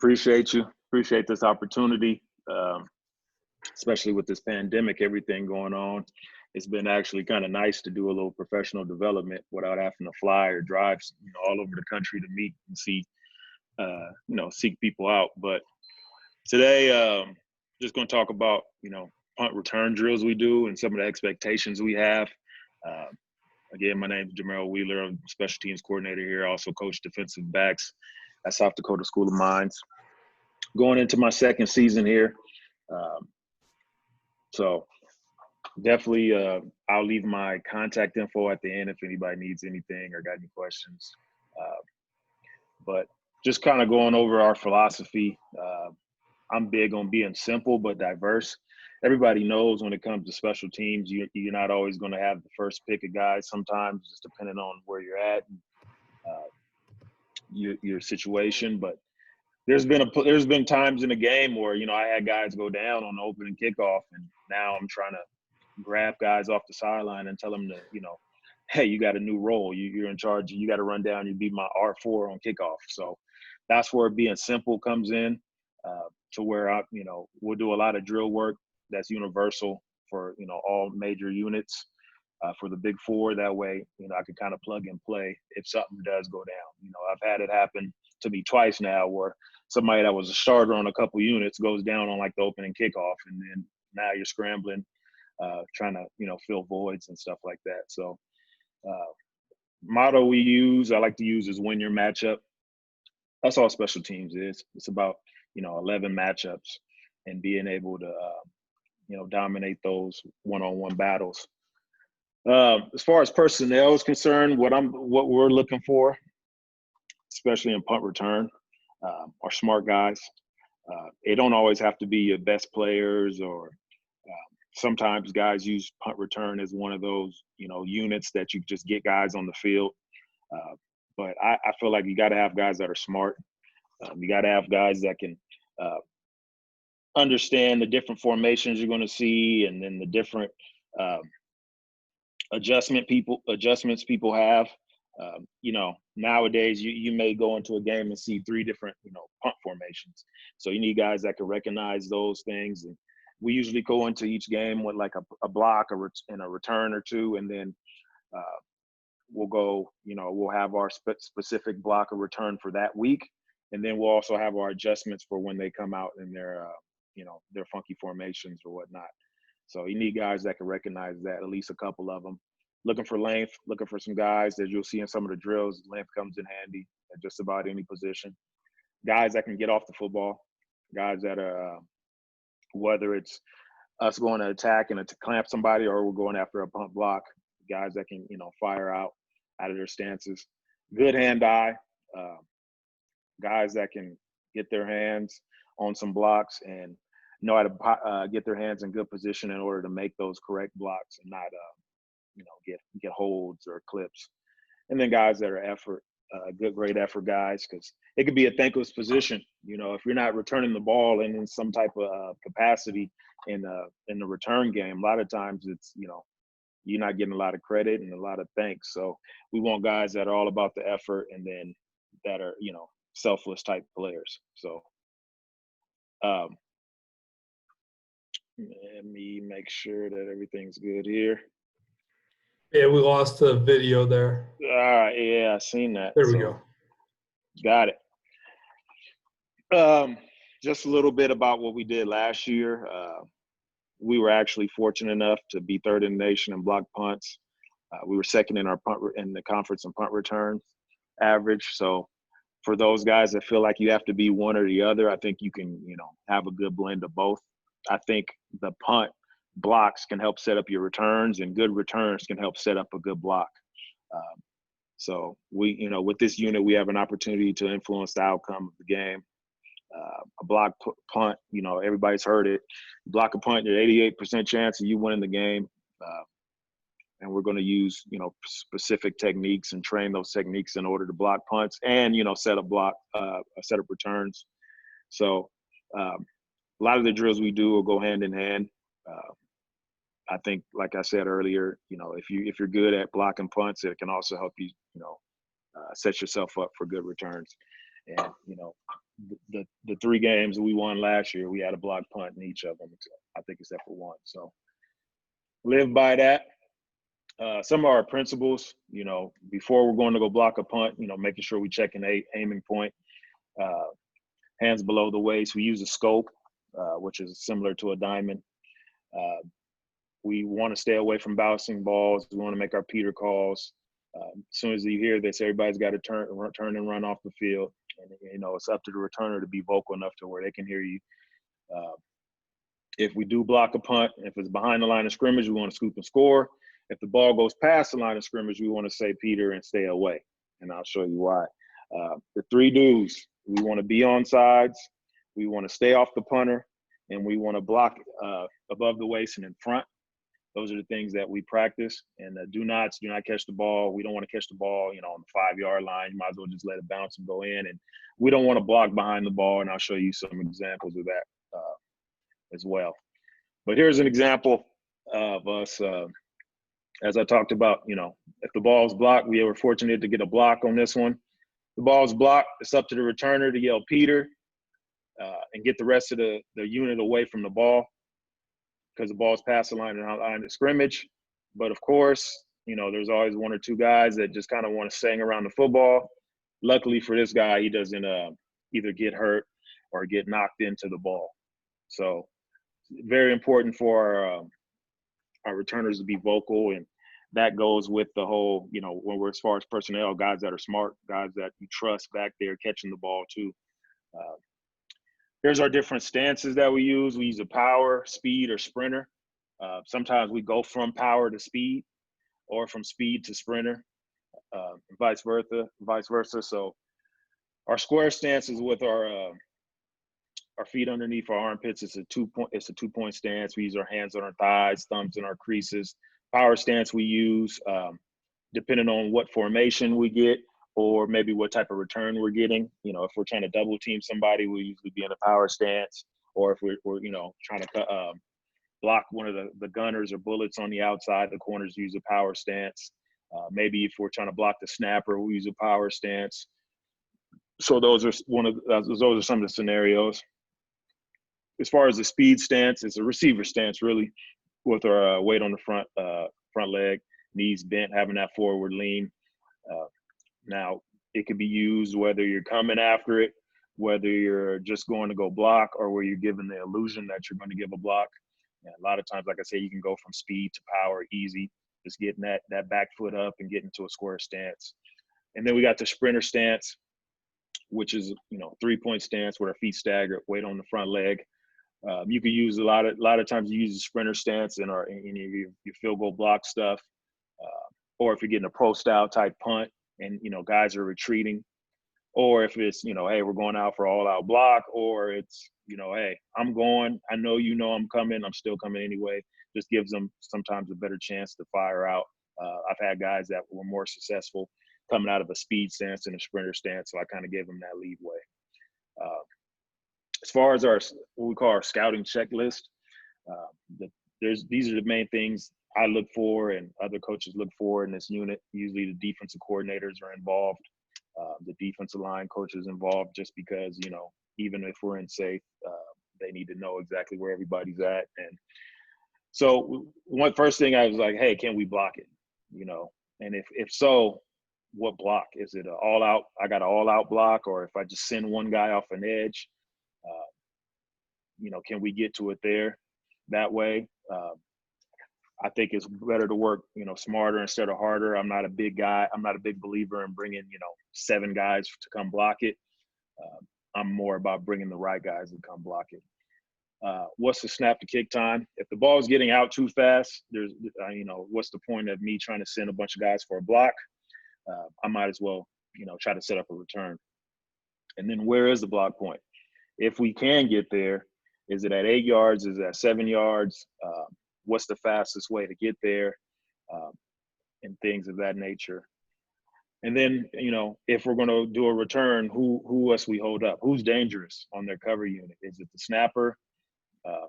Appreciate you. Appreciate this opportunity, especially with this pandemic, everything going on. It's been actually kind of nice to do a little professional development without having to fly or drive, all over the country to meet and see, seek people out. But today, just going to talk about, punt return drills we do and some of the expectations we have. Uh, Again, my name is Damaro Wheeler. I'm special teams coordinator here. I also coach defensive backs at South Dakota School of Mines. Going into my second season here. So definitely I'll leave my contact info at the end if anybody needs anything or got any questions. But just kind of going over our philosophy. I'm big on being simple but diverse. Everybody knows when it comes to special teams, you're not always going to have the first pick of guys. Sometimes just depending on where you're at, and, your situation. But there's been times in the game where I had guys go down on the opening kickoff, and now I'm trying to grab guys off the sideline and tell them to hey, you got a new role. You're in charge. You got to run down. You be my R4 on kickoff. So that's where being simple comes in. To where we'll do a lot of drill work that's universal for all major units, for the big four. That way I can kind of plug and play if something does go down. I've had it happen to me twice now where somebody that was a starter on a couple units goes down on like the opening kickoff, and then now you're scrambling, trying to fill voids and stuff like that. So motto I like to use is win your matchup. That's all special teams is. It's about 11 matchups and being able to dominate those one-on-one battles. As far as personnel is concerned, what we're looking for, especially in punt return, are smart guys. They don't always have to be your best players, or sometimes guys use punt return as one of those units that you just get guys on the field. But I feel like you got to have guys that are smart. You got to have guys that can understand the different formations you're going to see, and then the different adjustments people have. Nowadays you may go into a game and see 3 different punt formations. So you need guys that can recognize those things. And we usually go into each game with like a block and a return or 2, and then we'll go. We'll have our specific block or return for that week. And then we'll also have our adjustments for when they come out in their funky formations or whatnot. So you need guys that can recognize that, at least a couple of them. Looking for length, looking for some guys that you'll see in some of the drills. Length comes in handy at just about any position. Guys that can get off the football, guys that are, whether it's us going to attack and to clamp somebody, or we're going after a punt block, guys that can, fire out of their stances. Good hand-eye. Guys that can get their hands on some blocks and know how to get their hands in good position in order to make those correct blocks and not, get holds or clips. And then guys that are great effort guys, because it could be a thankless position. If you're not returning the ball and in some type of capacity in the return game, a lot of times it's, you're not getting a lot of credit and a lot of thanks. So we want guys that are all about the effort, and then that are, selfless type players. So let me make sure that everything's good here. Yeah, we lost the video there. All right, yeah, I seen that. There we go. Got it. Just a little bit about what we did last year. We were actually fortunate enough to be 3rd in the nation in block punts. We were 2nd in the conference in punt return average. So for those guys that feel like you have to be one or the other, I think you can, have a good blend of both. I think the punt blocks can help set up your returns, and good returns can help set up a good block. So we, with this unit, we have an opportunity to influence the outcome of the game. A block punt, everybody's heard it. Block a punt, you're 88% chance of you winning the game. And we're going to use, specific techniques and train those techniques in order to block punts and, set up returns. So a lot of the drills we do will go hand in hand. I think, like I said earlier, if you're good at blocking punts, it can also help you, set yourself up for good returns. And, the the 3 games that we won last year, we had a block punt in each of them, I think, except for one. So live by that. Some of our principles, you know, before we're going to go block a punt, you know, making sure we check an aiming point, hands below the waist. We use a scope, which is similar to a diamond. We want to stay away from bouncing balls. We want to make our Peter calls. As soon as you hear this, everybody's got to turn and run off the field. And, you know, it's up to the returner to be vocal enough to where they can hear you. If we do block a punt, if it's behind the line of scrimmage, we want to scoop and score. If the ball goes past the line of scrimmage, we want to say Peter and stay away. And I'll show you why. The 3 do's: we want to be on sides, we want to stay off the punter, and we want to block above the waist and in front. Those are the things that we practice. And do not catch the ball. We don't want to catch the ball, you know, on the 5-yard line. You might as well just let it bounce and go in. And we don't want to block behind the ball. And I'll show you some examples of that as well. But here's an example of us. As I talked about, you know, if the ball's blocked, we were fortunate to get a block on this one. The ball's blocked. It's up to the returner to yell Peter and get the rest of the unit away from the ball, because the ball's past the line of scrimmage. But of course, you know, there's always 1 or 2 guys that just kind of want to sing around the football. Luckily for this guy, he doesn't either get hurt or get knocked into the ball. So very important for our returners to be vocal, and that goes with the whole, you know, when we're as far as personnel, guys that are smart, guys that you trust back there catching the ball too. Here's our different stances that we use. We use a power, speed, or sprinter. Sometimes we go from power to speed, or from speed to sprinter, vice versa. So our square stance is with our feet underneath our armpits. It's a 2-point stance. We use our hands on our thighs, thumbs in our creases. Power stance we use depending on what formation we get, or maybe what type of return we're getting. You know, if we're trying to double team somebody, we usually be in a power stance. Or if we're you know, trying to block one of the gunners or bullets on the outside, the corners use a power stance. Maybe if we're trying to block the snapper, we use a power stance. So those are some of the scenarios. As far as the speed stance, it's a receiver stance really, with our weight on the front leg, knees bent, having that forward lean. Now, it could be used whether you're coming after it, whether you're just going to go block, or where you're given the illusion that you're going to give a block. And a lot of times, like I say, you can go from speed to power easy, just getting that back foot up and getting to a square stance. And then we got the sprinter stance, which is, you know, 3-point stance with our feet staggered, weight on the front leg. You can use a lot of times you use a sprinter stance in your field goal block stuff, or if you're getting a pro style type punt and, you know, guys are retreating, or if it's, you know, hey, we're going out for all out block, or it's, you know, hey, I'm going, I know, you know, I'm coming, I'm still coming anyway. Just gives them sometimes a better chance to fire out. I've had guys that were more successful coming out of a speed stance and a sprinter stance, so I kind of gave them that leadway. As far as what we call our scouting checklist, these are the main things I look for and other coaches look for in this unit. Usually the defensive coordinators are involved, the defensive line coaches involved, just because, you know, even if we're in safe, they need to know exactly where everybody's at. And so one first thing I was like, hey, can we block it? You know, and if so, what block? Is it an all out? I got an all out block, or if I just send one guy off an edge, you know, can we get to it there that way? I think it's better to work, you know, smarter instead of harder. I'm not a big guy. I'm not a big believer in bringing, you know, 7 guys to come block it. I'm more about bringing the right guys to come block it. What's the snap to kick time? If the ball is getting out too fast, there's, you know, what's the point of me trying to send a bunch of guys for a block? I might as well, you know, try to set up a return. And then where is the block point? If we can get there, is it at 8 yards? Is it at 7 yards? What's the fastest way to get there? And things of that nature. And then, you know, if we're going to do a return, who else we hold up? Who's dangerous on their cover unit? Is it the snapper?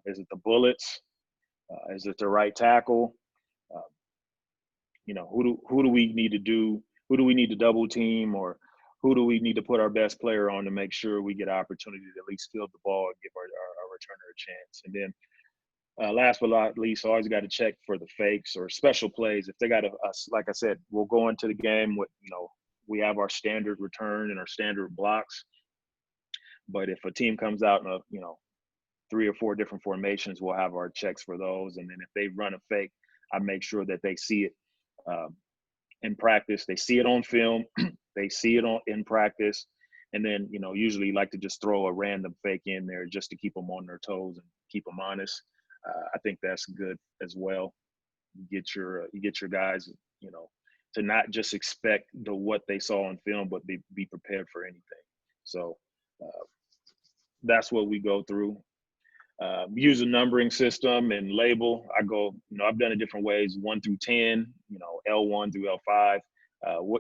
Is it the bullets? Is it the right tackle? You know, who do we need to do? Who do we need to double team, or who do we need to put our best player on to make sure we get an opportunity to at least field the ball and give our returner a chance. And then last but not least, always got to check for the fakes or special plays. If they got like I said, we'll go into the game with, we have our standard return and our standard blocks. But if a team comes out in 3 or 4 different formations, we'll have our checks for those. And then if they run a fake, I make sure that they see it in practice. They see it on film. They see it in practice. And then, usually like to just throw a random fake in there just to keep them on their toes and keep them honest. I think that's good as well. You get your guys, to not just expect what they saw on film, but be prepared for anything. So that's what we go through. Use a numbering system and label. I go, I've done it different ways, 1 through 10, L1 through L5.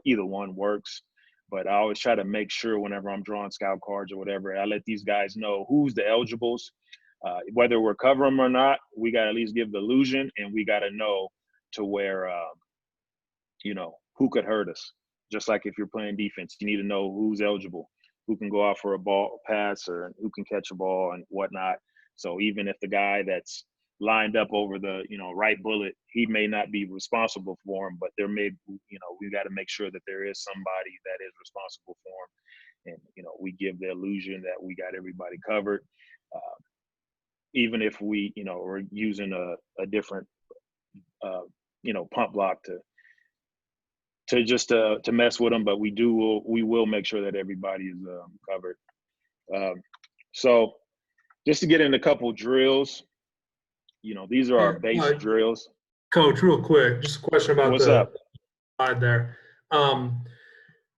Either one works. But I always try to make sure whenever I'm drawing scout cards or whatever, I let these guys know who's the eligibles. Whether we're covering them or not, we got to at least give the illusion, and we got to know to where, who could hurt us. Just like if you're playing defense, you need to know who's eligible, who can go out for a ball pass, or who can catch a ball and whatnot. So even if the guy that's lined up over the, right bullet, he may not be responsible for him, but there may, we got to make sure that there is somebody that is responsible for him. And, we give the illusion that we got everybody covered. Even if we, are using a different, pump block to mess with them, but we will make sure that everybody is covered. So just to get in a couple drills, these are our base drills. Coach, real quick, just a question about what's up slide there.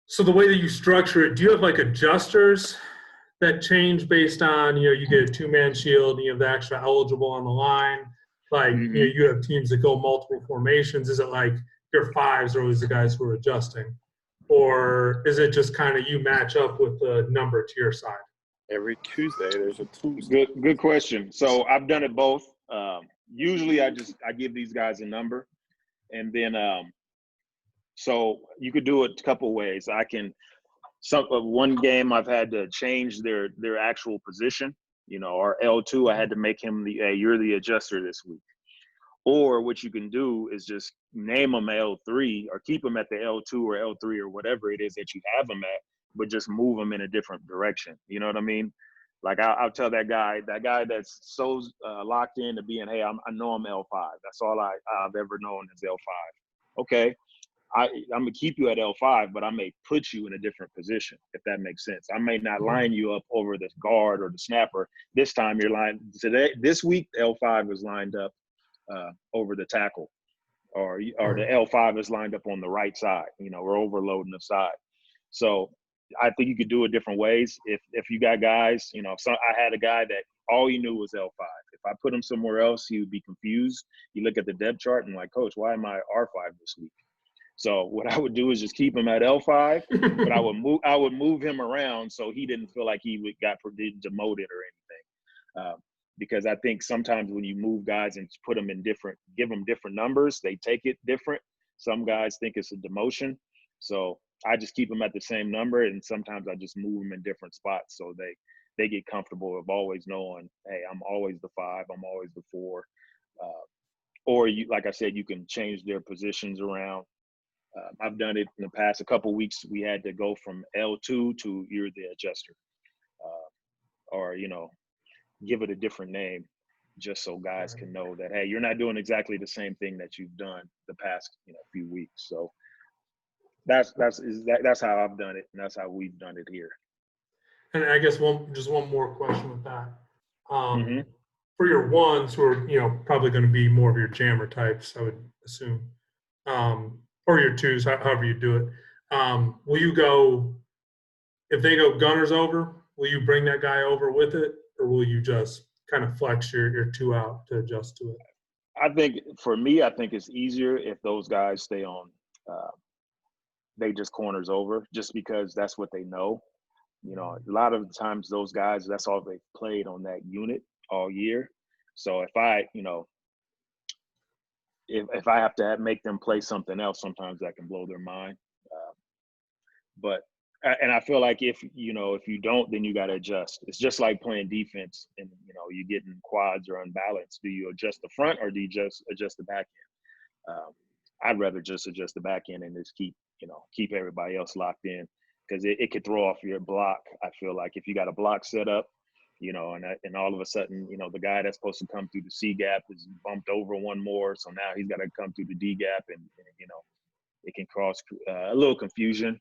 So the way that you structure it, do you have like adjusters that change based on, you get a 2-man shield and you have the extra eligible on the line? Like, you have teams that go multiple formations. Is it like your 5s are always the guys who are adjusting? Or is it just kind of you match up with the number to your side? Every Tuesday, there's a Tuesday. Good question. So I've done it both. Usually I give these guys a number, and then so you could do it a couple ways. One game I've had to change their actual position. Our L2, I had to make him you're the adjuster this week. Or what you can do is just name them L3 or keep them at the L2 or L3 or whatever it is that you have them at, but just move them in a different direction. You know what I mean? Like I'll tell that guy that's so locked in to being, hey, I know I'm L5. That's all I've ever known is L5. Okay, I'm gonna keep you at L5, but I may put you in a different position, if that makes sense. I may not line you up over the guard or the snapper. This time this week, L5 is lined up over the tackle, or the L5 is lined up on the right side. We're overloading the side. So I think you could do it different ways. If you got guys, I had a guy that all he knew was L5. If I put him somewhere else, he would be confused. You look at the depth chart and like, Coach, why am I R5 this week? So what I would do is just keep him at L5, but I would move him around so he didn't feel like he got demoted or anything. Because I think sometimes when you move guys and put them in give them different numbers, they take it different. Some guys think it's a demotion. So I just keep them at the same number, and sometimes I just move them in different spots so they get comfortable of always knowing, hey, I'm always the 5, I'm always the 4. Or like I said, you can change their positions around. I've done it in the past. A couple of weeks, we had to go from L2 to you're the adjuster, or give it a different name, just so guys can know that, hey, you're not doing exactly the same thing that you've done the past few weeks. So that's how I've done it, and that's how we've done it here. And I guess one more question with that. For your ones who are probably going to be more of your jammer types, I would assume, or your 2s, however you do it. Will you go, if they go gunners over, will you bring that guy over with it, or will you just kind of flex your 2 out to adjust to it? I think for me, it's easier if those guys stay on. They just corners over, just because that's what they know. A lot of the times those guys, that's all they've played on that unit all year. So if I have to make them play something else, sometimes that can blow their mind. But and I feel like if you don't, then you got to adjust. It's just like playing defense, and you get in quads or unbalanced. Do you adjust the front or do you just adjust the back end? I'd rather just adjust the back end and just keep everybody else locked in, because it could throw off your block. I feel like if you got a block set up, and all of a sudden, the guy that's supposed to come through the C gap is bumped over one more, so now he's got to come through the D gap, and it can cause a little confusion.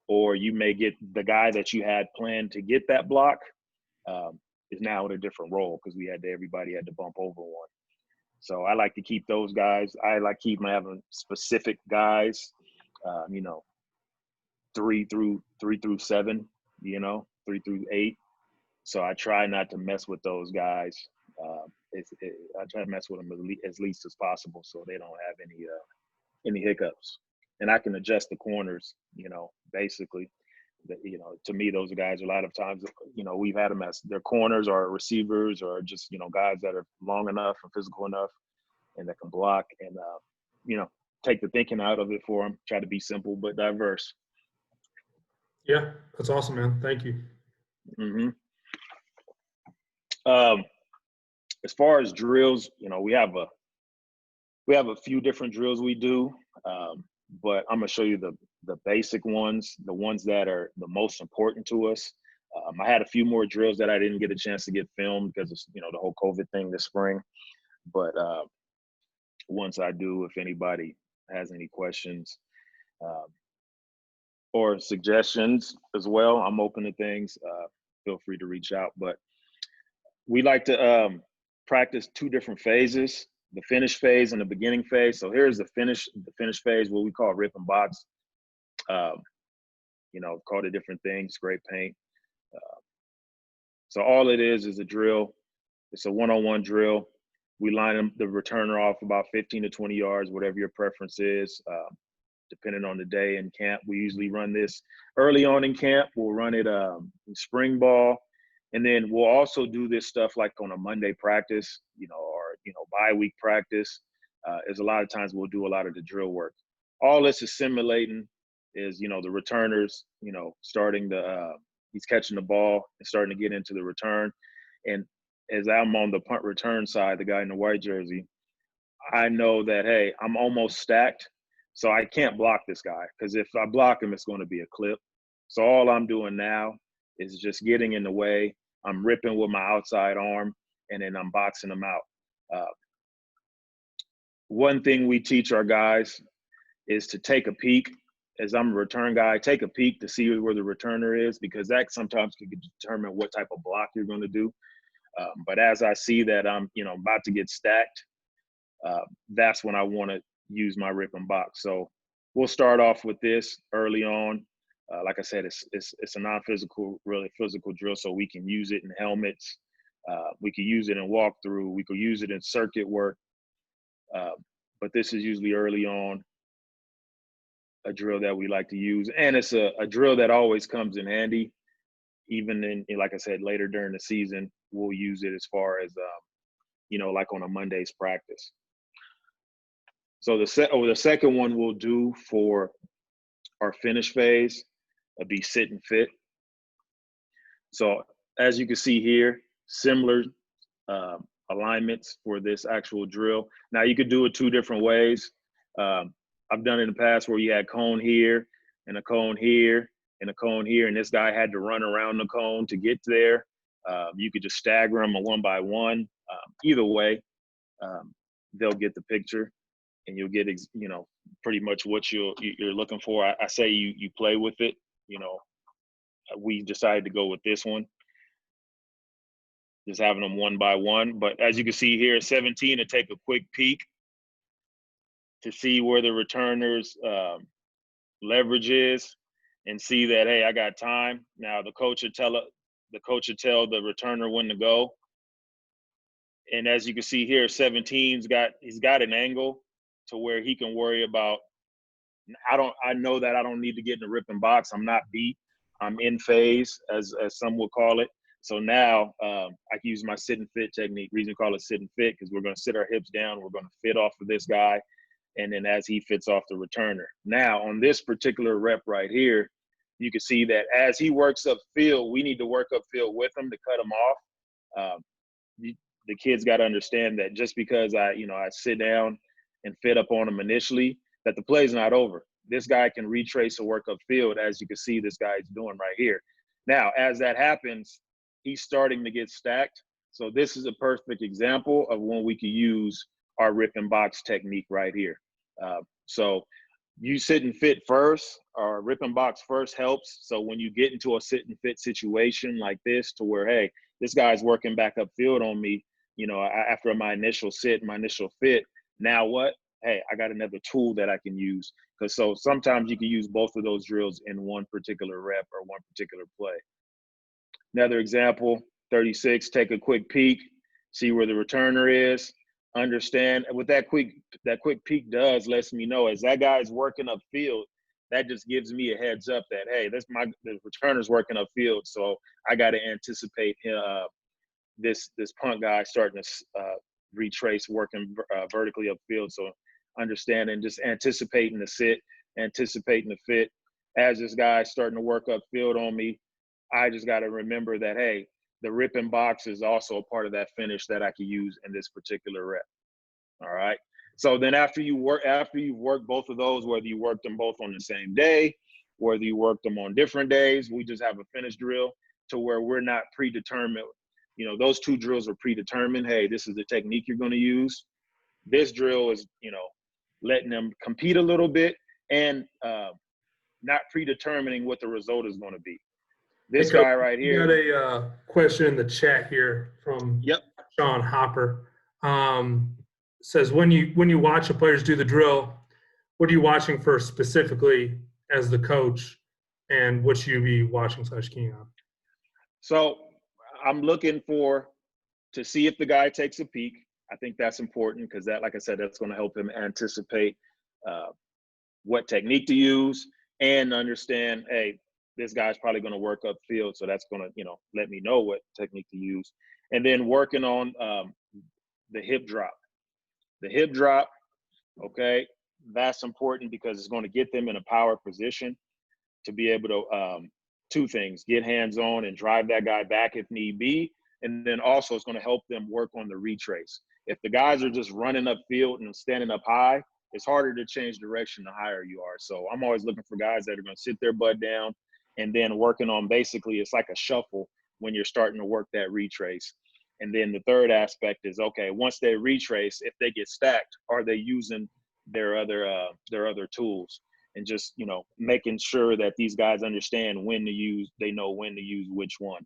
Or you may get the guy that you had planned to get that block is now in a different role, because everybody had to bump over one. So I like to keep those guys. I like having specific guys, 3 through 7, 3 through 8. So I try not to mess with those guys. I try to mess with them as least as possible, so they don't have any hiccups. And I can adjust the corners, basically. To me, those are guys a lot of times, we've had them as their corners or receivers, or just, guys that are long enough and physical enough and that can block and, take the thinking out of it for them. Try to be simple but diverse. Yeah, that's awesome, man. Thank you. Mm-hmm. As far as drills, we have a few different drills we do, but I'm gonna show you the basic ones, the ones that are the most important to us. I had a few more drills that I didn't get a chance to get filmed because of the whole COVID thing this spring. But once I do, if anybody has any questions or suggestions as well, I'm open to things. Feel free to reach out. But we like to practice 2 different phases: the finish phase and the beginning phase. So here's the finish phase, what we call rip and box. Called it different things, spray paint. So all it is a drill. It's a one-on-one drill. We line the returner off about 15 to 20 yards, whatever your preference is, depending on the day in camp. We usually run this early on in camp. We'll run it in spring ball. And then we'll also do this stuff like on a Monday practice, or bye-week practice. Is a lot of times we'll do a lot of the drill work. All this is simulating is, the returners, starting he's catching the ball and starting to get into the return. And as I'm on the punt return side, the guy in the white jersey, I know that, hey, I'm almost stacked, so I can't block this guy, because if I block him, it's going to be a clip. So all I'm doing now is just getting in the way. I'm ripping with my outside arm, and then I'm boxing them out. One thing we teach our guys is to take a peek. As I'm a return guy, take a peek to see where the returner is, because that sometimes can determine what type of block you're going to do. But as I see that I'm, about to get stacked, that's when I want to use my rip and box. So we'll start off with this early on. Like I said, it's a non-physical, really physical drill, so we can use it in helmets. We can use it in walkthrough. We could use it in circuit work. But this is usually early on a drill that we like to use. And it's a drill that always comes in handy. Even in, like I said, later during the season, we'll use it as far as, like on a Monday's practice. So the second one we'll do for our finish phase will be sit and fit. So as you can see here, similar alignments for this actual drill. Now you could do it 2 different ways. I've done it in the past where you had cone here and a cone here and a cone here, and this guy had to run around the cone to get there. You could just stagger them one by one. Either way, they'll get the picture, and you'll get pretty much what you're looking for. I say you play with it. We decided to go with this one, just having them one by one. But as you can see here, 17 to take a quick peek to see where the returner's leverage is, and see that, hey, I got time. Now the coach will tell the returner when to go. And as you can see here, 17's he's got an angle to where he can worry about. I know that I don't need to get in the rip and box. I'm not beat. I'm in phase, as some would call it. So now I can use my sit and fit technique. Reason we call it sit and fit, because we're going to sit our hips down. We're going to fit off of this guy, and then as he fits off the returner. Now on this particular rep right here, you can see that as he works upfield, we need to work upfield with him to cut him off. The kids got to understand that just because I sit down and fit up on him initially, that the play's not over. This guy can retrace and work upfield, as you can see this guy's doing right here. Now, as that happens, he's starting to get stacked. So this is a perfect example of when we could use our rip and box technique right here. So you sit and fit first, or rip and box first helps. So when you get into a sit and fit situation like this, to where, hey, this guy's working back upfield on me, after my initial sit, my initial fit, now what? Hey, I got another tool that I can use. Because so sometimes you can use both of those drills in one particular rep or one particular play. Another example, 36, take a quick peek, see where the returner is, understand what that quick peek does, lets me know as that guy's working upfield, that just gives me a heads up that, hey, the returner's working upfield, so I got to anticipate this punt guy starting to retrace, working vertically upfield. So understanding, just anticipating the sit, anticipating the fit. As this guy's starting to work upfield on me, I just got to remember that, hey, the rip and box is also a part of that finish that I can use in this particular rep. All right. So then after you've worked both of those, whether you worked them both on the same day, whether you worked them on different days, we just have a finish drill to where we're not predetermined. Those two drills are predetermined. Hey, this is the technique you're going to use. This drill is, letting them compete a little bit and not predetermining what the result is going to be. This guy right here. We got a question in the chat here from Sean Hopper. Says, when you watch the players do the drill, what are you watching for specifically as the coach, and what should you be watching / keying on? So I'm looking to see if the guy takes a peek. I think that's important because that, like I said, that's going to help him anticipate what technique to use and understand, hey, this guy's probably going to work upfield, so that's going to, let me know what technique to use. And then working on the hip drop. The hip drop, okay, that's important because it's going to get them in a power position to be able to, two things, get hands-on and drive that guy back if need be, and then also it's going to help them work on the retrace. If the guys are just running upfield and standing up high, it's harder to change direction the higher you are. So I'm always looking for guys that are going to sit their butt down and then working on, basically it's like a shuffle when you're starting to work that retrace. And then the third aspect is, okay, once they retrace, if they get stacked, are they using their other tools? And just, making sure that these guys understand they know when to use which one.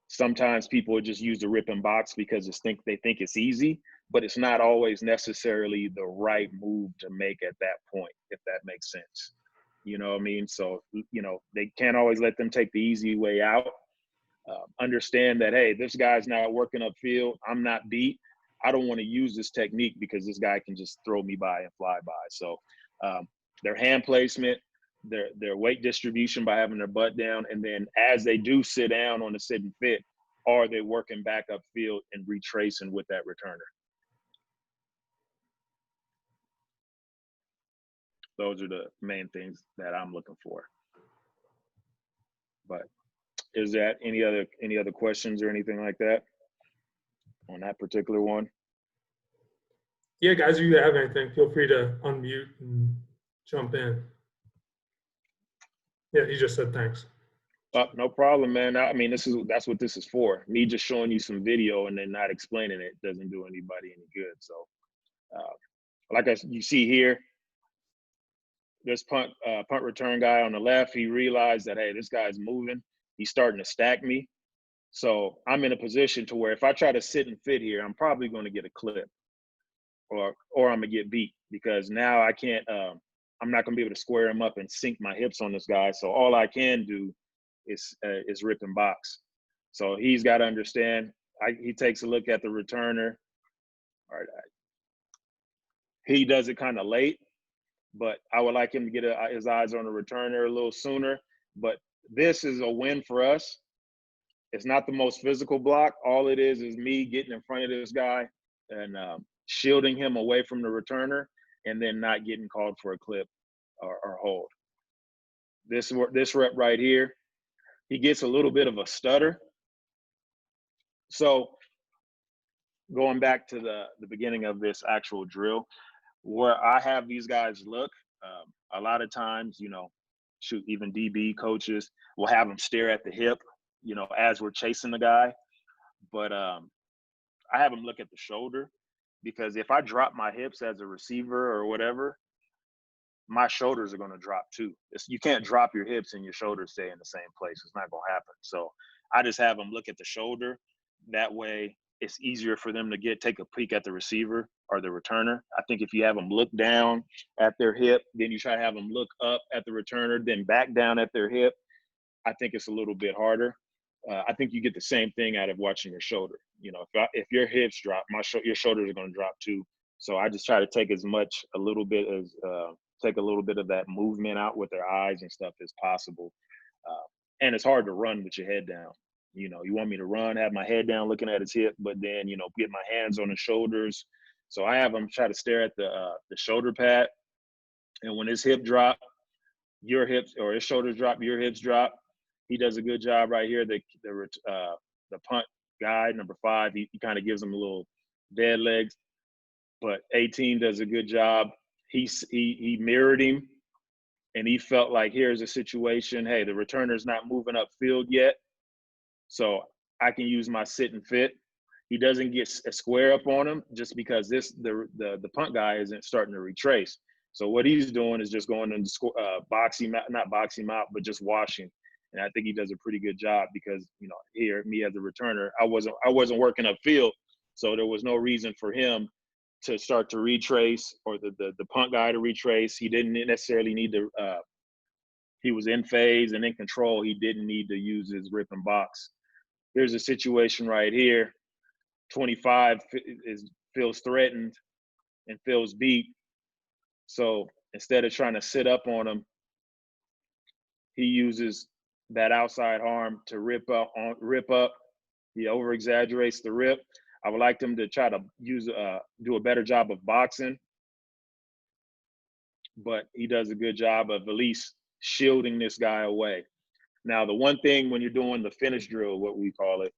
Sometimes people would just use the rip and box because they think it's easy, but it's not always necessarily the right move to make at that point, if that makes sense. You know what I mean? So, they can't always let them take the easy way out. Understand that, hey, this guy's not working upfield. I'm not beat. I don't want to use this technique because this guy can just throw me by and fly by. So their hand placement, their weight distribution by having their butt down, and then as they do sit down on the sit and fit, are they working back upfield and retracing with that returner? Those are the main things that I'm looking for. But is that any other questions or anything like that on that particular one? Yeah, guys, if you have anything, feel free to unmute and jump in. Yeah, he just said thanks. No problem, man. I mean, that's what this is for. Me just showing you some video and then not explaining it doesn't do anybody any good. So, you see here, this punt return guy on the left, he realized that, hey, this guy's moving. He's starting to stack me. So I'm in a position to where if I try to sit and fit here, I'm probably going to get a clip or I'm going to get beat because now I can't, I'm not going to be able to square him up and sink my hips on this guy. So all I can do is rip and box. So he's got to understand. He takes a look at the returner. All right. He does it kind of late, but I would like him to get his eyes on the returner a little sooner. But this is a win for us. It's not the most physical block. All it is me getting in front of this guy and shielding him away from the returner and then not getting called for a clip or hold. This rep right here, he gets a little bit of a stutter. So going back to the beginning of this actual drill, where I have these guys look, a lot of times, you know, shoot, even DB coaches will have them stare at the hip, you know, as we're chasing the guy. But I have them look at the shoulder, because if I drop my hips as a receiver or whatever, my shoulders are going to drop too. You can't drop your hips and your shoulders stay in the same place. It's not going to happen. So I just have them look at the shoulder. That way it's easier for them to take a peek at the receiver or the returner. I think if you have them look down at their hip, then you try to have them look up at the returner, then back down at their hip, I think it's a little bit harder. I think you get the same thing out of watching your shoulder. You know, if your hips drop, your shoulders are going to drop too. So I just try to take a little bit of that movement out with their eyes and stuff as possible. And it's hard to run with your head down. You know, you want me to run, have my head down looking at his hip, but then, you know, get my hands on his shoulders. So I have him try to stare at the shoulder pad. And when his hip drop, your hips, or his shoulders drop, your hips drop. He does a good job right here. The punt guy, number 5, he kind of gives him a little dead legs. But 18 does a good job. He mirrored him, and he felt like, here's a situation. Hey, the returner's not moving upfield yet, so I can use my sit and fit. He doesn't get a square up on him just because the punt guy isn't starting to retrace. So what he's doing is just going and not boxing him out, but just washing. And I think he does a pretty good job because, you know, here, me as a returner, I wasn't working upfield, so there was no reason for him to start to retrace, or the punt guy to retrace. He didn't necessarily need to. He was in phase and in control. He didn't need to use his rip and box. Here's a situation right here. 25 feels threatened and feels beat. So instead of trying to sit up on him, he uses that outside arm to rip up. He over exaggerates the rip. I would like them to try to do a better job of boxing, but he does a good job of at least shielding this guy away. Now, the one thing when you're doing the finish drill, what we call it,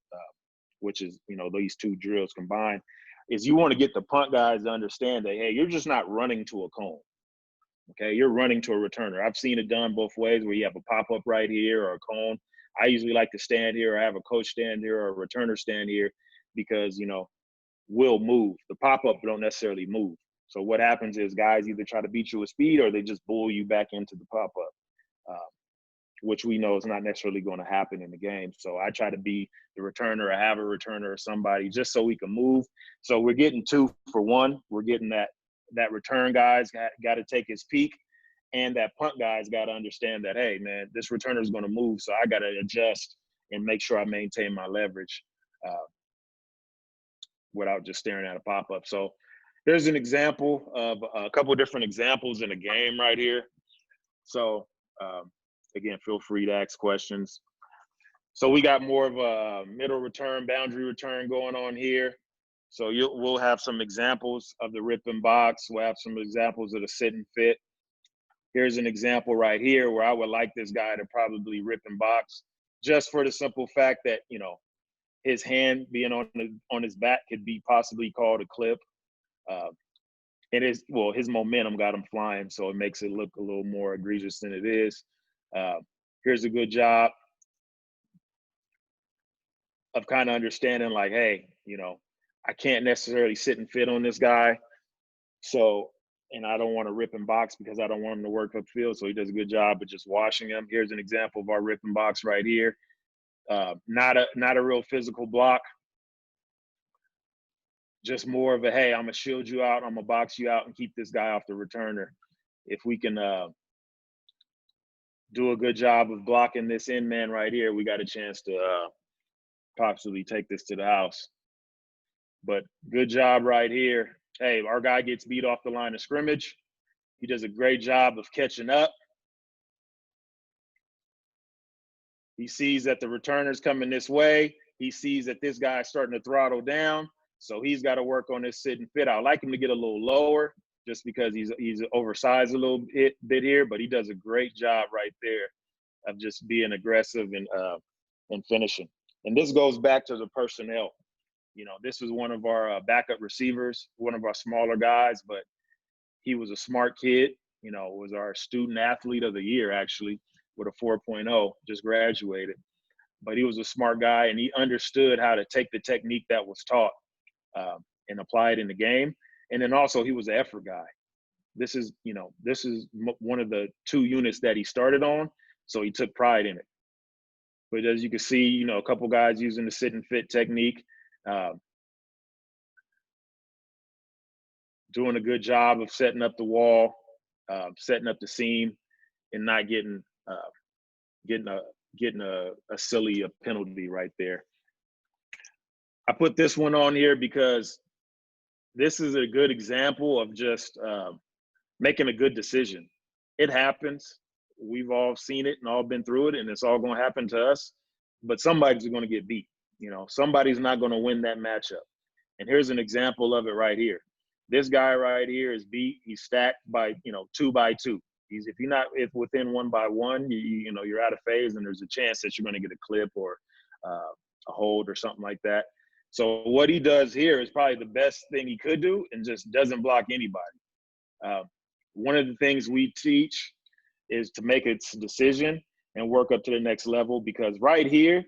which is, you know, these two drills combined, is you want to get the punt guys to understand that, hey, you're just not running to a cone. Okay, you're running to a returner. I've seen it done both ways, where you have a pop-up right here or a cone. I usually like to stand here, or have a coach stand here, or a returner stand here, because, you know, we'll move. The pop-up don't necessarily move. So what happens is guys either try to beat you with speed, or they just bull you back into the pop-up, which we know is not necessarily going to happen in the game. So I try to be the returner, or have a returner or somebody, just so we can move. So we're getting 2 for 1. We're getting that return guy's got to take his peak, and that punt guy's got to understand that, hey, man, this returner is going to move, so I got to adjust and make sure I maintain my leverage without just staring at a pop-up. So there's an example of a couple of different examples in a game right here. So again, feel free to ask questions. So we got more of a middle return, boundary return going on here. So we'll have some examples of the rip and box. We'll have some examples of the sit and fit. Here's an example right here where I would like this guy to probably rip and box, just for the simple fact that, you know, his hand being on his back could be possibly called a clip. His momentum got him flying, so it makes it look a little more egregious than it is. Here's a good job of kind of understanding, like, hey, you know, I can't necessarily sit and fit on this guy. So, and I don't want to rip and box because I don't want him to work upfield. So he does a good job of just washing him. Here's an example of our rip and box right here. Not a real physical block. Just more of a, hey, I'm going to shield you out. I'm going to box you out and keep this guy off the returner. If we can do a good job of blocking this in man right here, we got a chance to possibly take this to the house. But good job right here. Hey, our guy gets beat off the line of scrimmage. He does a great job of catching up. He sees that the returner's coming this way. He sees that this guy's starting to throttle down. So he's got to work on this sit and fit. I like him to get a little lower just because he's oversized a little bit here, but he does a great job right there of just being aggressive and finishing. And this goes back to the personnel. You know, this was one of our backup receivers, one of our smaller guys, but he was a smart kid. You know, was our student athlete of the year, actually, with a 4.0, just graduated. But he was a smart guy, and he understood how to take the technique that was taught and apply it in the game. And then also he was an effort guy. This is one of the 2 units that he started on, so he took pride in it. But as you can see, you know, a couple guys using the sit and fit technique, doing a good job of setting up the wall, setting up the seam, and not getting a silly penalty right there. I put this one on here because this is a good example of just making a good decision. It happens. We've all seen it and all been through it, and it's all going to happen to us. But somebody's going to get beat. You know, somebody's not going to win that matchup. And here's an example of it right here. This guy right here is beat. He's stacked by 2 by 2. If within 1 by 1, you're out of phase, and there's a chance that you're going to get a clip or a hold or something like that. So what he does here is probably the best thing he could do, and just doesn't block anybody. One of the things we teach is to make a decision and work up to the next level, because right here,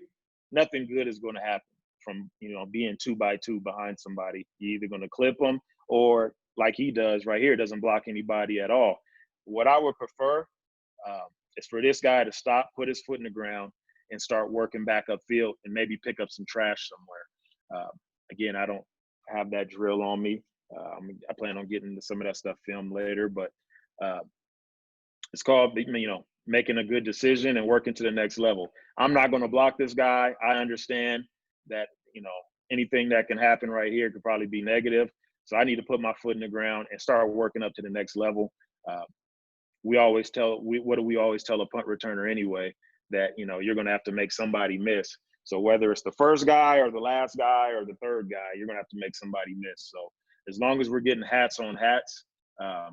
nothing good is going to happen from being 2 by 2 behind somebody. You're either going to clip them, or like he does right here, doesn't block anybody at all. What I would prefer is for this guy to stop, put his foot in the ground, and start working back upfield, and maybe pick up some trash somewhere. Again, I don't have that drill on me. I plan on getting some of that stuff filmed later, but it's called, making a good decision and working to the next level. I'm not going to block this guy. I understand that, anything that can happen right here could probably be negative. So I need to put my foot in the ground and start working up to the next level. What do we always tell a punt returner anyway? That, you're going to have to make somebody miss. So whether it's the first guy or the last guy or the third guy, you're going to have to make somebody miss. So as long as we're getting hats on hats, I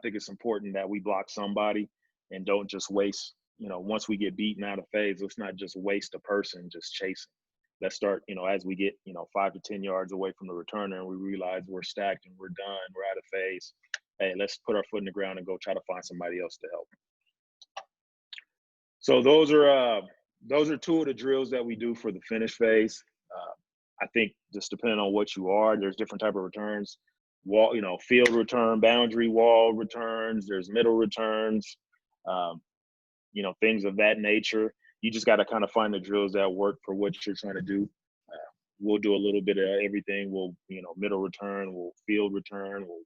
think it's important that we block somebody and don't just waste, once we get beaten out of phase, let's not just waste a person just chasing. Let's start, as we get, 5 to 10 yards away from the returner and we realize we're stacked and we're done, we're out of phase. Hey, let's put our foot in the ground and go try to find somebody else to help. So those are 2 of the drills that we do for the finish phase. I think just depending on what you are, there's different type of returns. Wall, field return, boundary wall returns, there's middle returns, things of that nature. You just got to kind of find the drills that work for what you're trying to do. We'll do a little bit of everything. We'll, middle return, we'll field return, we'll,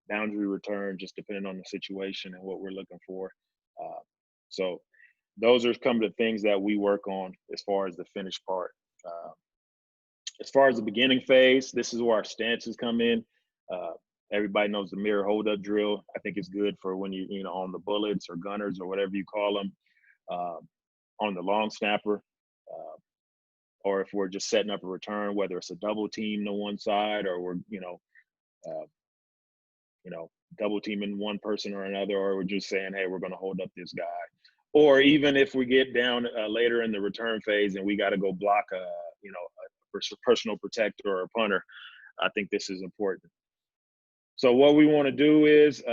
boundary return, just depending on the situation and what we're looking for. So those are some of the things that we work on as far as the finish part. As far as the beginning phase, this is where our stances come in. Everybody knows the mirror hold up drill. I think it's good for when you on the bullets or gunners or whatever you call them, on the long snapper, or if we're just setting up a return, whether it's a double team to one side or we're double teaming one person or another, or we're just saying, hey, we're going to hold up this guy. Or even if we get down later in the return phase and we got to go block a personal protector or a punter, I think this is important. So what we want to do is,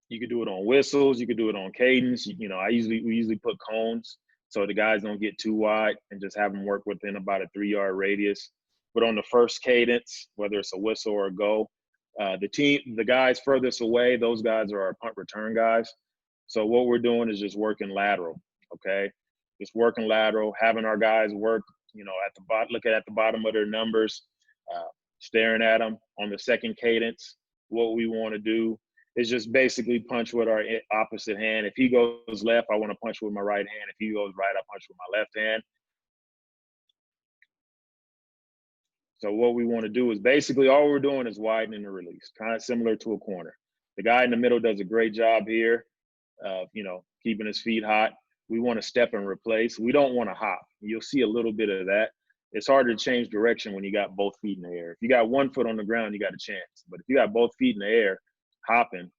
you could do it on whistles, you could do it on cadence. We usually put cones so the guys don't get too wide, and just have them work within about a 3-yard radius. But on the first cadence, whether it's a whistle or a go, the guys furthest away, those guys are our punt return guys. So what we're doing is just working lateral, okay? Just working lateral, having our guys work, at the bottom, looking at the bottom of their numbers, staring at them. On the second cadence, what we want to do is just basically punch with our opposite hand. If he goes left, I want to punch with my right hand. If he goes right, I punch with my left hand. So what we want to do is basically all we're doing is widening the release, kind of similar to a corner. The guy in the middle does a great job here of, keeping his feet hot. We want to step and replace. We don't want to hop. You'll see a little bit of that. It's hard to change direction when you got both feet in the air. If you got one foot on the ground, you got a chance. But if you got both feet in the air, hopping,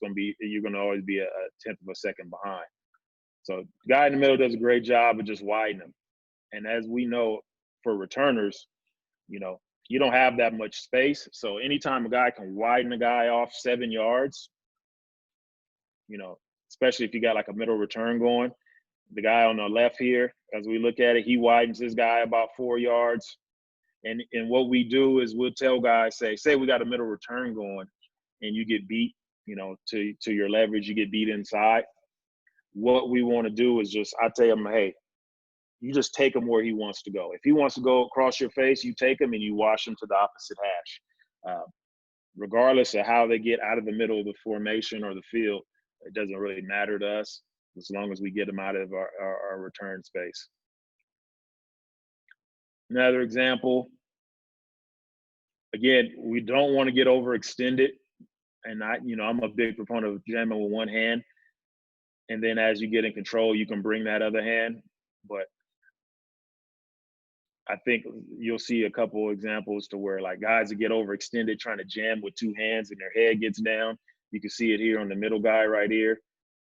you're going to always be a tenth of a second behind. So the guy in the middle does a great job of just widening them. And as we know, for returners, you know, you don't have that much space. So anytime a guy can widen a guy off 7 yards, you know, especially if you got like a middle return going, the guy on the left here, as we look at it, he widens his guy about 4 yards. And what we do is we'll tell guys, say we got a middle return going and you get beat, you know, to your leverage, you get beat inside. What we want to do is I tell him, hey, you just take him where he wants to go. If he wants to go across your face, you take him and you wash him to the opposite hash. Regardless of how they get out of the middle of the formation or the field, it doesn't really matter to us as long as we get them out of our return space. Another example, again, we don't want to get overextended. And I'm a big proponent of jamming with one hand. And then as you get in control, you can bring that other hand. But I think you'll see a couple examples to where like guys that get overextended trying to jam with two hands and their head gets down. You can see it here on the middle guy right here.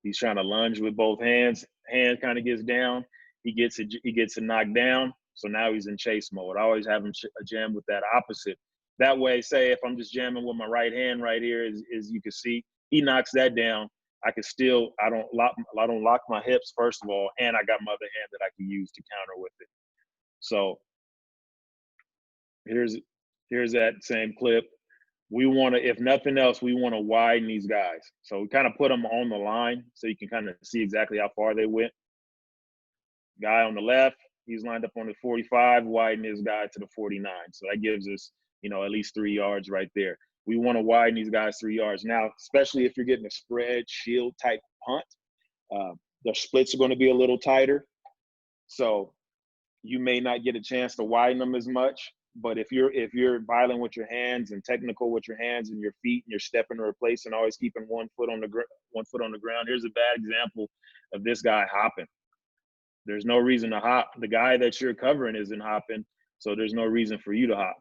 He's trying to lunge with both hands. Hand kind of gets down. He gets it knocked down. So now he's in chase mode. I always have him jam with that opposite. That way, say if I'm just jamming with my right hand right here, as you can see, he knocks that down. I don't lock my hips first of all, and I got my other hand that I can use to counter with it. So here's that same clip. We want to, if nothing else, we want to widen these guys. So we kind of put them on the line so you can kind of see exactly how far they went. Guy on the left, he's lined up on the 45, widen his guy to the 49. So that gives us, at least 3 yards right there. We want to widen these guys 3 yards. Now, especially if you're getting a spread shield type punt, the splits are going to be a little tighter. So you may not get a chance to widen them as much. But if you're violent with your hands and technical with your hands and your feet and you're stepping or replacing, always keeping one foot on the ground. Here's a bad example of this guy hopping. There's no reason to hop. The guy that you're covering isn't hopping, so there's no reason for you to hop.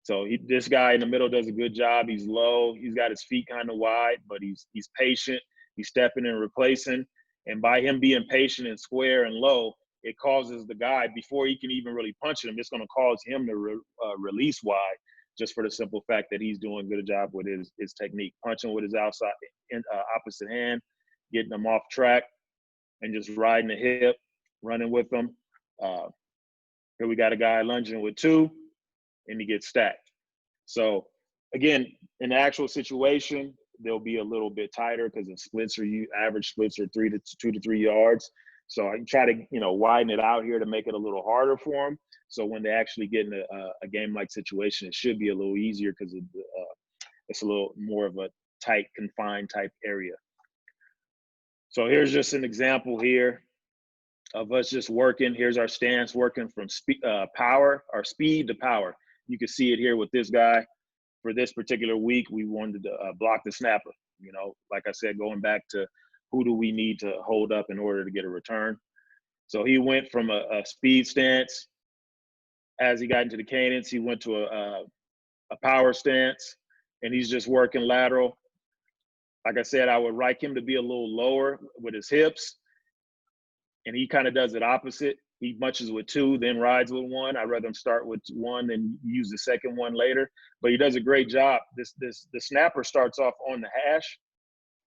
So this guy in the middle does a good job. He's low. He's got his feet kind of wide, but he's patient. He's stepping and replacing. And by him being patient and square and low, it causes the guy, before he can even really punch him, it's going to cause him to release wide, just for the simple fact that he's doing a good job with his technique. Punching with his opposite hand, getting them off track, and just riding the hip, running with them. Here we got a guy lunging with two, and he gets stacked. So again, in the actual situation, they'll be a little bit tighter because the average splits are 2 to 3 yards. So I try to, widen it out here to make it a little harder for them. So when they actually get in a game-like situation, it should be a little easier because it's a little more of a tight, confined type area. So here's just an example here of us just working. Here's our stance working from speed to power. You can see it here with this guy. For this particular week, we wanted to block the snapper. Like I said, going back to who do we need to hold up in order to get a return. So he went from a speed stance. As he got into the cadence, he went to a power stance, and he's just working lateral. Like I said, I would like him to be a little lower with his hips, and he kind of does it opposite. He bunches with two, then rides with one. I'd rather him start with one and use the second one later. But he does a great job. The snapper starts off on the hash,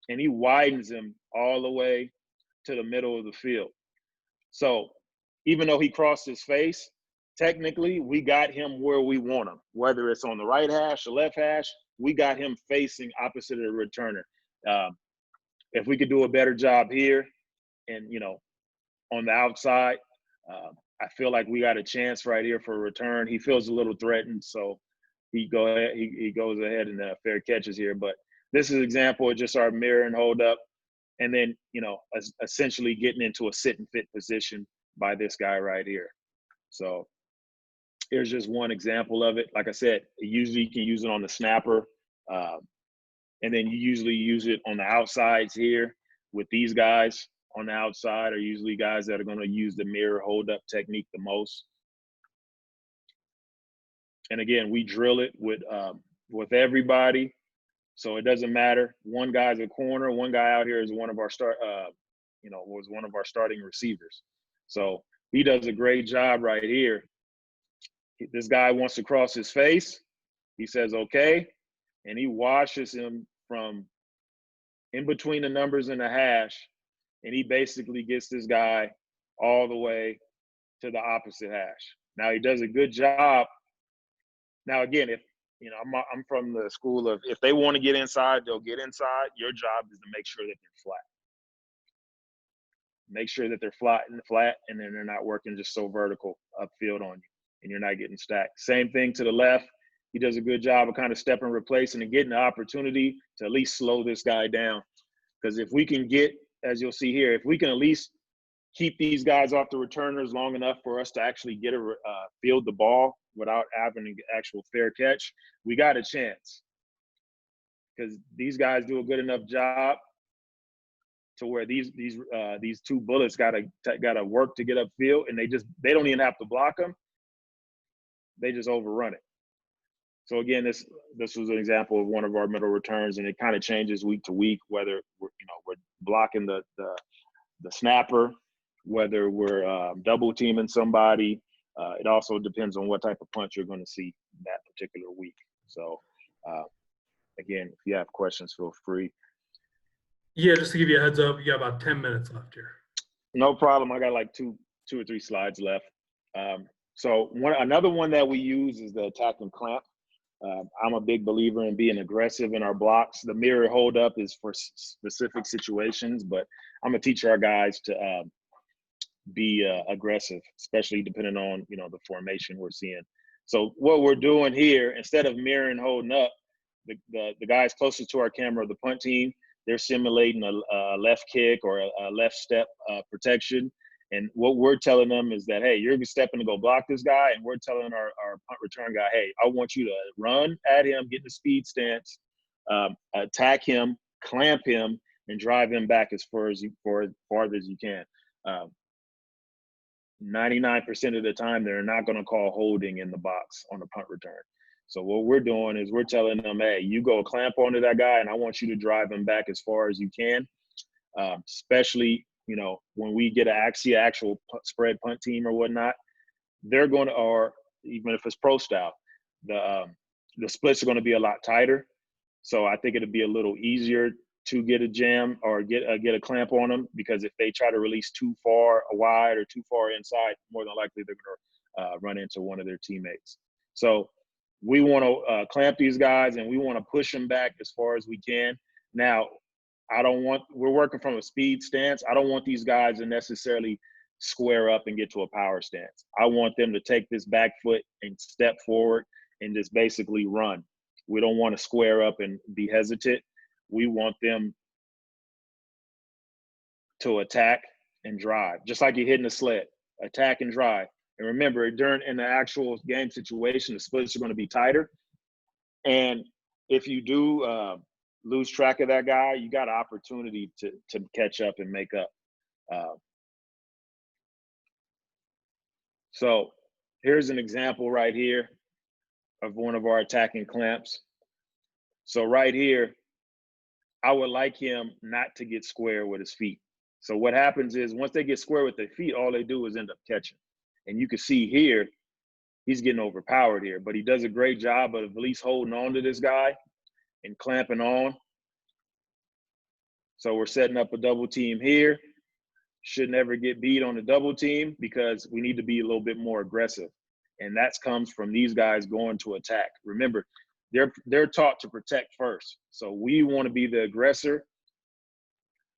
and he widens him all the way to the middle of the field. So even though he crossed his face, technically we got him where we want him. Whether it's on the right hash or left hash, we got him facing opposite of the returner. If we could do a better job here and, on the outside, I feel like we got a chance right here for a return. He feels a little threatened, so he goes ahead and fair catches here. But this is an example of just our mirror and hold up, and then, essentially getting into a sit and fit position by this guy right here. So here's just one example of it. Like I said, usually you can use it on the snapper, and then you usually use it on the outsides here with these guys. On the outside are usually guys that are going to use the mirror hold up technique the most. And again, we drill it with everybody. So it doesn't matter. One guy's a corner. One guy out here is one of our was one of our starting receivers. So he does a great job right here. This guy wants to cross his face. He says, okay. And he washes him from in between the numbers and the hash. And he basically gets this guy all the way to the opposite hash. Now he does a good job. Now, again, if I'm from the school of if they want to get inside, they'll get inside. Your job is to make sure that they're flat. Make sure that they're flat, and then they're not working just so vertical upfield on you, and you're not getting stacked. Same thing to the left. He does a good job of kind of stepping, replacing, and getting the opportunity to at least slow this guy down. Because if we can get, as you'll see here, if we can at least keep these guys off the returners long enough for us to actually get field the ball without having an actual fair catch, we got a chance. Because these guys do a good enough job to where these two bullets gotta work to get upfield, and they don't even have to block them. They just overrun it. So again, this was an example of one of our middle returns, and it kind of changes week to week whether we're blocking the snapper, whether we're double teaming somebody. It also depends on what type of punch you're going to see that particular week. So again, if you have questions, feel free. Yeah, just to give you a heads up, you got about 10 minutes left here. No problem. I got like two or three slides left. So another one that we use is the attack and clamp. I'm a big believer in being aggressive in our blocks. The mirror hold up is for specific situations, but I'm gonna teach our guys to be aggressive, especially depending on the formation we're seeing. So what we're doing here, instead of mirroring holding up, the guys closest to our camera, the punt team, they're simulating a left kick or a left step protection. And what we're telling them is that, hey, you're stepping to go block this guy. And we're telling our punt return guy, hey, I want you to run at him, get in the speed stance, attack him, clamp him, and drive him back as far as you can. 99% of the time, they're not going to call holding in the box on the punt return. So what we're doing is we're telling them, hey, you go clamp onto that guy, and I want you to drive him back as far as you can, especially when we get an actual spread punt team or whatnot, they're going to, or even if it's pro style, the splits are going to be a lot tighter. So I think it'll be a little easier to get a jam or get a clamp on them, because if they try to release too far wide or too far inside, more than likely they're going to run into one of their teammates. So we want to clamp these guys, and we want to push them back as far as we can. Now, we're working from a speed stance. I don't want these guys to necessarily square up and get to a power stance. I want them to take this back foot and step forward and just basically run. We don't want to square up and be hesitant. We want them to attack and drive, just like you're hitting a sled, attack and drive. And remember, in the actual game situation, the splits are going to be tighter. And if you do lose track of that guy, you got an opportunity to catch up and make up. So here's an example right here of one of our attacking clamps. So right here, I would like him not to get square with his feet. So what happens is once they get square with their feet, all they do is end up catching. And you can see here, he's getting overpowered here, but he does a great job of at least holding on to this guy and clamping on. So we're setting up a double team here. Should never get beat on the double team because we need to be a little bit more aggressive. And that comes from these guys going to attack. Remember, they're taught to protect first. So we want to be the aggressor.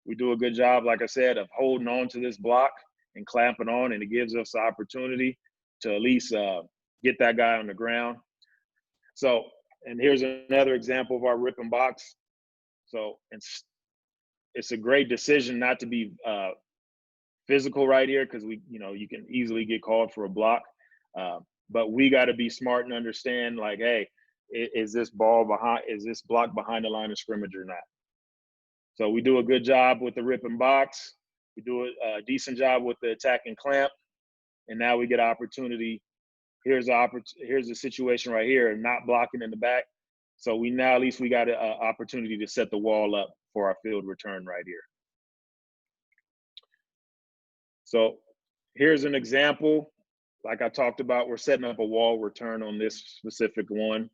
We do a good job, like I said, of holding on to this block and clamping on, and it gives us the opportunity to at least get that guy on the ground. So, and here's another example of our rip and box. So it's a great decision not to be physical right here, because you can easily get called for a block. But we got to be smart and understand, like, hey, is this block behind the line of scrimmage or not? So we do a good job with the rip and box. We do a decent job with the attack and clamp. And now we get opportunity. Here's a situation right here, not blocking in the back. So we now, at least we got an opportunity to set the wall up for our field return right here. So here's an example. Like I talked about, we're setting up a wall return on this specific one.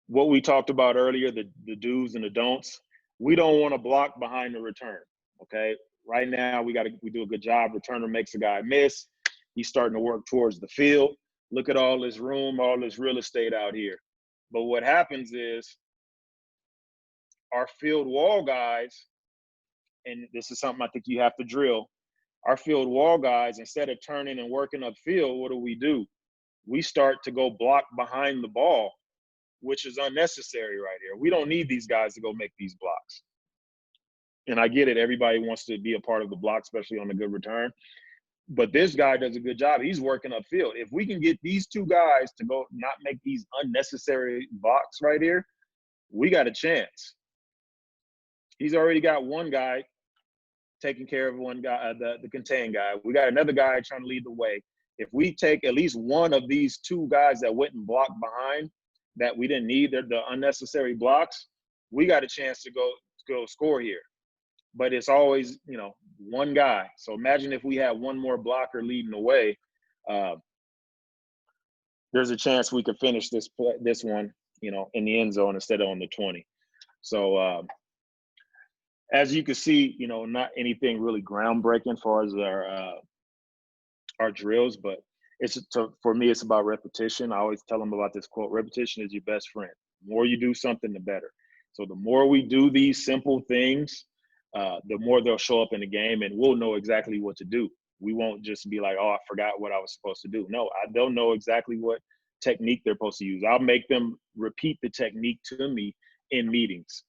What we talked about earlier, the do's and the don'ts, we don't want to block behind the return, okay? Right now, we do a good job. Returner makes a guy miss. He's starting to work towards the field. Look at all this room, all this real estate out here. But what happens is our field wall guys, and this is something I think you have to drill, our field wall guys, instead of turning and working upfield, what do? We start to go block behind the ball, which is unnecessary right here. We don't need these guys to go make these blocks. And I get it. Everybody wants to be a part of the block, especially on a good return. But this guy does a good job. He's working upfield. If we can get these two guys to go not make these unnecessary blocks right here, we got a chance. He's already got one guy taking care of one guy, the contain guy. We got another guy trying to lead the way. If we take at least one of these two guys that went and blocked behind, that we didn't need, the unnecessary blocks, we got a chance to go score here. But it's always, one guy. So imagine if we had one more blocker leading the way, there's a chance we could finish this one, in the end zone instead of on the 20. So as you can see, not anything really groundbreaking as far as our drills, but for me, it's about repetition. I always tell them about this quote: repetition is your best friend. The more you do something, the better. So the more we do these simple things, the more they'll show up in the game, and we'll know exactly what to do. We won't just be like, oh, I forgot what I was supposed to do. No, they'll know exactly what technique they're supposed to use. I'll make them repeat the technique to me in meetings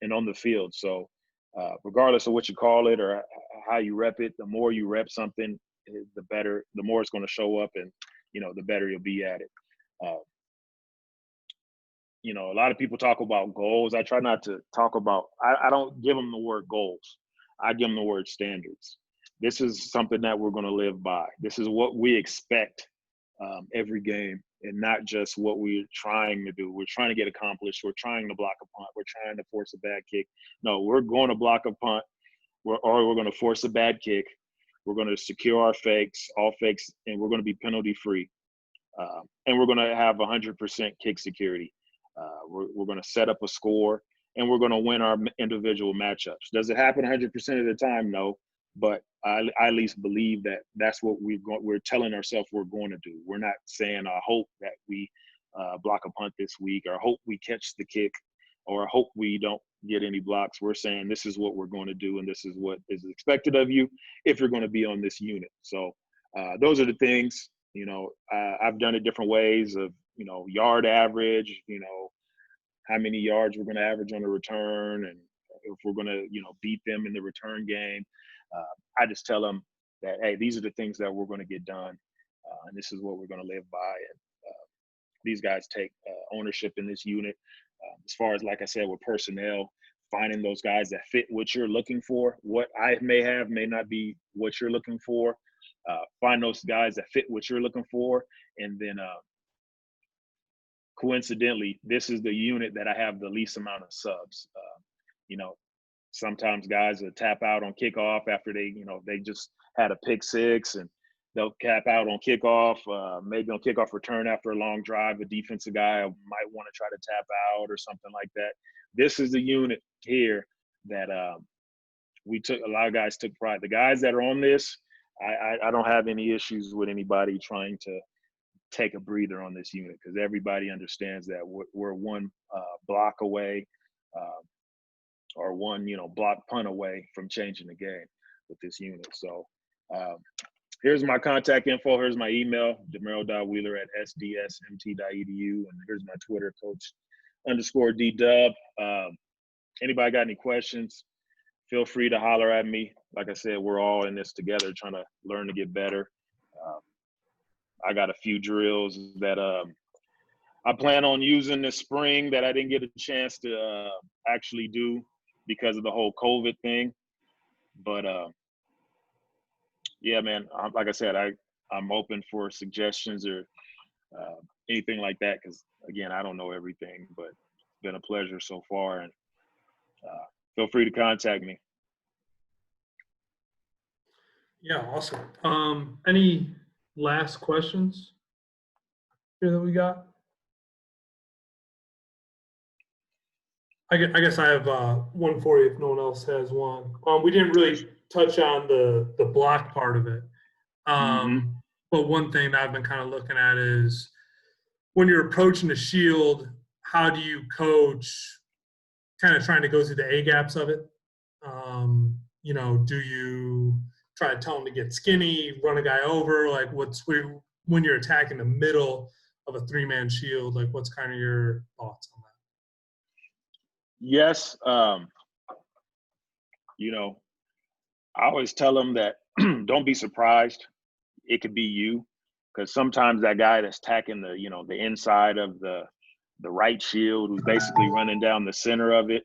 and on the field. So regardless of what you call it or how you rep it, the more you rep something, the better, the more it's going to show up, and the better you'll be at it. A lot of people talk about goals. I try not to talk about, I don't give them the word goals. I give them the word standards. This is something that we're going to live by. This is what we expect every game, and not just what we're trying to do. We're trying to get accomplished. We're trying to block a punt. We're trying to force a bad kick. No, we're going to block a punt, or we're going to force a bad kick. We're going to secure our all fakes, and we're going to be penalty free. And we're going to have 100% kick security. We're going to set up a score, and we're going to win our individual matchups. Does it happen 100% of the time? No, but I at least believe that that's what we're telling ourselves we're going to do. We're not saying, I hope that we block a punt this week, or I hope we catch the kick, or I hope we don't get any blocks. We're saying this is what we're going to do, and this is what is expected of you if you're going to be on this unit. So those are the things. I've done it different ways of, yard average, how many yards we're going to average on the return, and if we're going to, beat them in the return game. I just tell them that, hey, these are the things that we're going to get done, and this is what we're going to live by. And these guys take ownership in this unit. As far as, like I said, with personnel, finding those guys that fit what you're looking for. What I may have may not be what you're looking for. Find those guys that fit what you're looking for, and then coincidentally, this is the unit that I have the least amount of subs. Sometimes guys will tap out on kickoff after they just had a pick six, and they'll cap out on kickoff, maybe on kickoff return after a long drive. A defensive guy might want to try to tap out or something like that. This is the unit here that a lot of guys took pride. The guys that are on this, I don't have any issues with anybody trying to take a breather on this unit, because everybody understands that we're one block away or one block punt away from changing the game with this unit. So here's my contact info. Here's my email, damaro.wheeler@sdsmt.edu, and here's my Twitter, coach_DDub. Anybody got any questions, feel free to holler at me. Like I said, we're all in this together, trying to learn to get better. I got a few drills that I plan on using this spring that I didn't get a chance to actually do because of the whole COVID thing. But yeah, man, like I said, I'm open for suggestions or anything like that, because again, I don't know everything, but it's been a pleasure so far, and feel free to contact me. Yeah, awesome. Any last questions here that we got? I guess I have one for you if no one else has one. We didn't really touch on the block part of it. But one thing that I've been kind of looking at is when you're approaching the shield, how do you coach kind of trying to go through the A gaps of it? You know, do you try to tell them to get skinny, run a guy over? Like when you're attacking the middle of a 3-man shield, like what's kind of your thoughts on that? Yes. You know, I always tell them that don't be surprised. It could be you, because sometimes that guy that's attacking the, you know, the inside of the right shield, who's basically running down the center of it.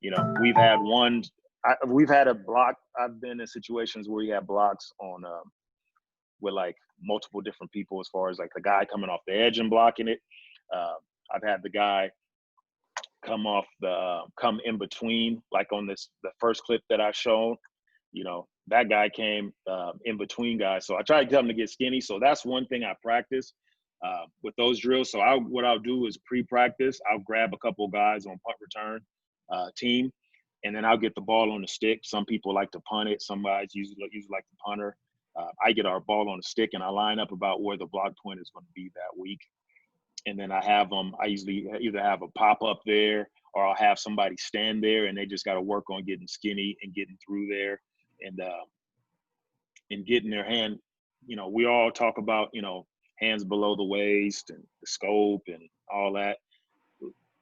You know, we've had a block. I've been in situations where we have blocks on with like multiple different people, as far as like the guy coming off the edge and blocking it. I've had the guy come in between, like on the first clip that I showed. You know, that guy came in between guys. So I try to tell him to get skinny. So that's one thing I practice with those drills. So what I'll do is pre-practice. I'll grab a couple of guys on punt return team, and then I'll get the ball on the stick. Some people like to punt it. Some guys usually like the punter. I get our ball on the stick, and I line up about where the block point is going to be that week. And then I usually either have a pop up there, or I'll have somebody stand there, and they just got to work on getting skinny and getting through there, and getting their hand. You know, we all talk about, you know, hands below the waist and the scope and all that.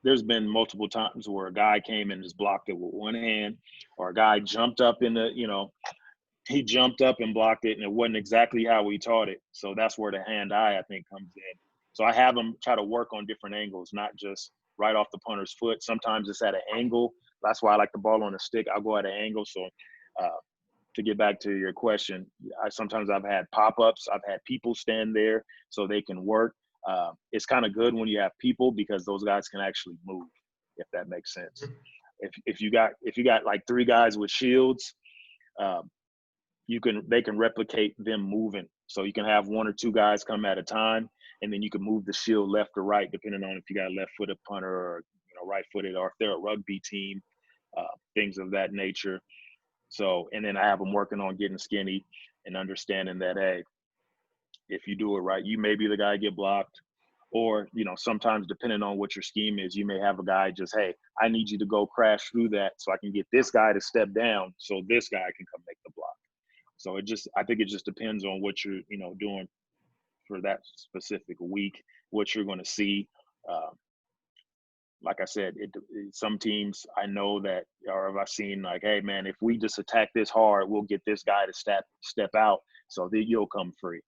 There's been multiple times where a guy came and just blocked it with one hand, or a guy jumped up he jumped up and blocked it, and it wasn't exactly how we taught it. So that's where the hand-eye, I think, comes in. So I have them try to work on different angles, not just right off the punter's foot. Sometimes it's at an angle. That's why I like the ball on the stick. I'll go at an angle. So to get back to your question, sometimes I've had pop-ups. I've had people stand there so they can work. It's kind of good when you have people, because those guys can actually move, if that makes sense. If you got like 3 guys with shields, they can replicate them moving. So you can have 1 or 2 guys come at a time, and then you can move the shield left or right, depending on if you got a left-footed punter or, you know, right-footed, or if they're a rugby team, things of that nature. So, and then I have them working on getting skinny and understanding that, hey, if you do it right, you may be the guy get blocked. Or, you know, sometimes depending on what your scheme is, you may have a guy just, hey, I need you to go crash through that so I can get this guy to step down so this guy can come make the block. So I think it just depends on what you're, you know, doing for that specific week, what you're going to see. Like I said, some teams I know that, or I've seen like, hey man, if we just attack this hard, we'll get this guy to step out, so that you'll come free.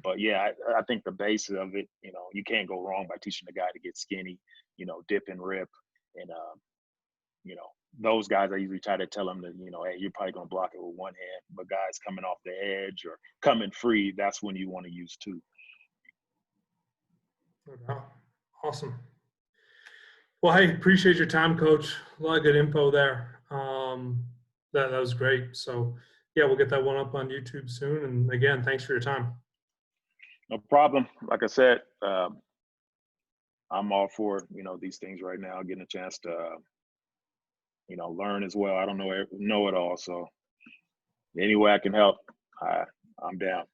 But yeah, I think the base of it, you know, you can't go wrong by teaching the guy to get skinny, you know, dip and rip, and you know, those guys I usually try to tell them that, you know, hey, you're probably gonna block it with one hand, but guys coming off the edge or coming free, that's when you want to use 2. Awesome. Well, hey, appreciate your time, Coach. A lot of good info there. That was great. So, yeah, we'll get that one up on YouTube soon. And again, thanks for your time. No problem. Like I said, I'm all for, you know, these things right now, getting a chance to, you know, learn as well. I don't know it all. So any way I can help, I'm down.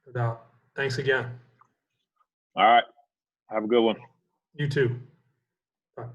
No doubt. Thanks again. All right. Have a good one. You too. Bye.